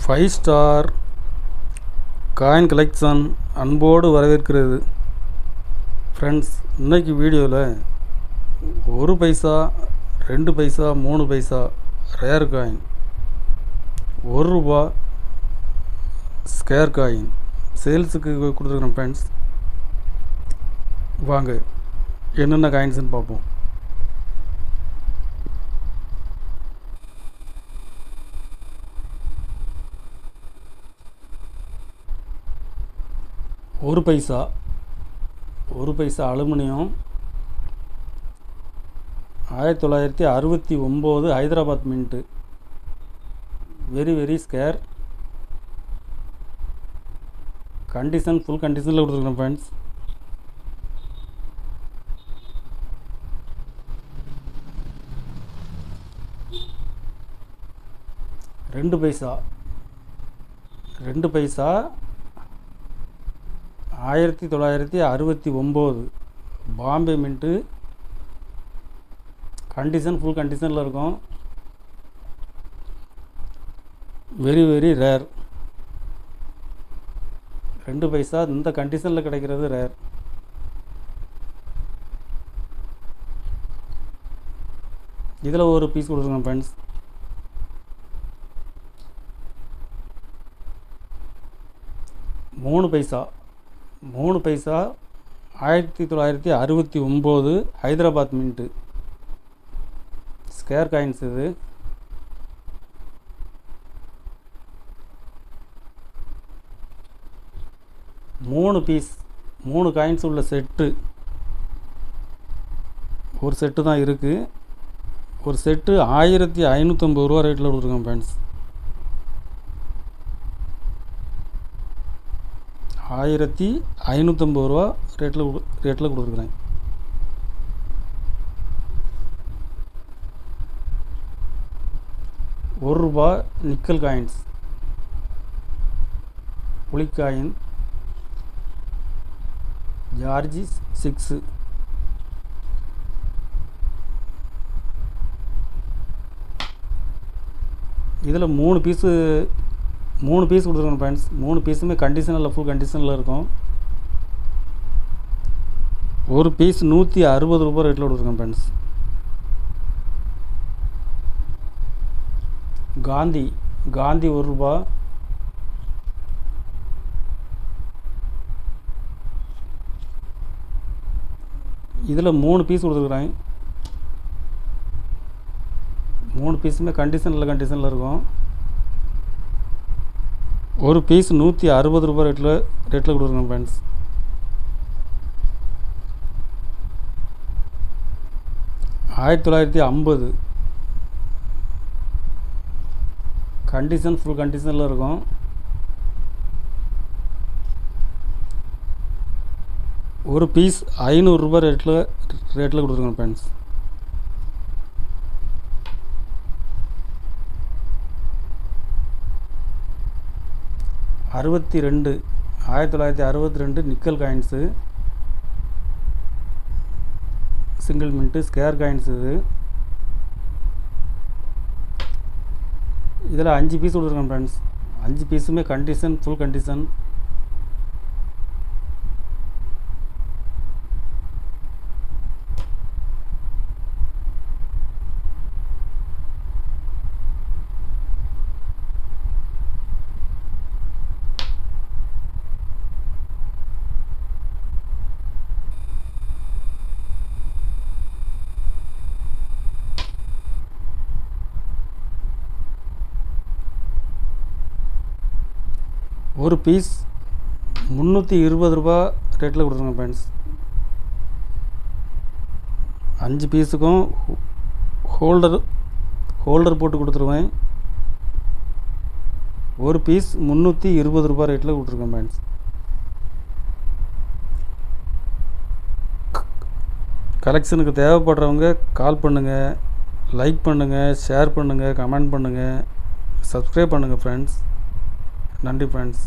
5 star coin collection அன்போடு வரவேற்கிறது. Friends, இன்றைக்கி வீடியோவில் 1 பைசா 2 பைசா 3 பைசா ரேர் காயின், 1 ரூபா ஸ்கேர் காயின் சேல்ஸுக்கு கொடுத்துருக்குறேன். ஃப்ரெண்ட்ஸ், வாங்க என்னென்ன காயின்ஸ்னு பார்ப்போம். ஒரு பைசா aluminium 1969 Hyderabad mint. Very scarce condition, full கண்டிஷனில் கொடுத்துருக்கேன். ஃப்ரெண்ட்ஸ், ரெண்டு பைசா 1969 பாம்பே மின்ட்டு. கண்டிஷன் ஃபுல் கண்டிஷனில் இருக்கும். Very rare. 2 பைசா இந்த கண்டிஷனில் கிடைக்கிறது ரேர். இதில் ஒரு பீஸ் கொடுத்துருக்கேன். ஃப்ரெண்ட்ஸ், மூணு பைசா 1969 ஹைதராபாத் மின்ட்டு. ஸ்கேர் காயின்ஸ் இது. மூணு காயின்ஸ் உள்ள செட்டு. ஒரு செட்டு தான் இருக்குது. ஒரு செட்டு 1550 ரூபா ரேட்டில் கொடுத்துருக்கேன். ஃப்ரெண்ட்ஸ், 1550 ரூபா ரேட்டில் கொடுத்துருக்குறேன். ₹1 நிக்கல் காயின்ஸ், புலிக்காயின், ஜார்ஜி 6. இதில் 3 பீஸு கொடுத்துருக்கோம். ஃப்ரெண்ட்ஸ், 3 பீஸுமே கண்டிஷனில் ஃபுல் கண்டிஷனில் இருக்கும். ஒரு பீஸ் 160 ரூபா ரேட்டில் கொடுத்துருக்கோம். ஃப்ரெண்ட்ஸ், காந்தி ₹1. இதில் 3 பீஸ் கொடுத்துருக்குறேன். 3 பீஸுமே கண்டிஷனில் இருக்கும். ஒரு பீஸ் 160 ரூபா ரேட்டில் கொடுத்துருக்கோம். ஃப்ரெண்ட்ஸ், $1950 கண்டிஷன் ஃபுல் கண்டிஷனில் இருக்கும். ஒரு பீஸ் 500 ரூபா ரேட்டில் கொடுத்துருக்கோம். Friends, $62 1962 nickel coins, single mint. Scarce coins இது. இதில் 5 பீஸ் கொடுத்துருக்கேன். ஃப்ரெண்ட்ஸ், 5 பீஸுமே கண்டிஷன் ஃபுல் கண்டிஷன். ஒரு பீஸ் 320 ரூபா ரேட்டில் கொடுத்துருங்க. ஃப்ரெண்ட்ஸ், 5 பீஸுக்கும் ஹோல்டர் போட்டு கொடுத்துருவேன். ஒரு பீஸ் 320 ரூபா ரேட்டில் கொடுத்துருக்கேன். ஃப்ரெண்ட்ஸ், கலெக்ஷனுக்கு தேவைப்படுறவங்க கால் பண்ணுங்கள், லைக் பண்ணுங்கள், ஷேர் பண்ணுங்கள், கமெண்ட் பண்ணுங்கள், சப்ஸ்கிரைப் பண்ணுங்கள். ஃப்ரெண்ட்ஸ், நன்றி. ஃப்ரெண்ட்ஸ்.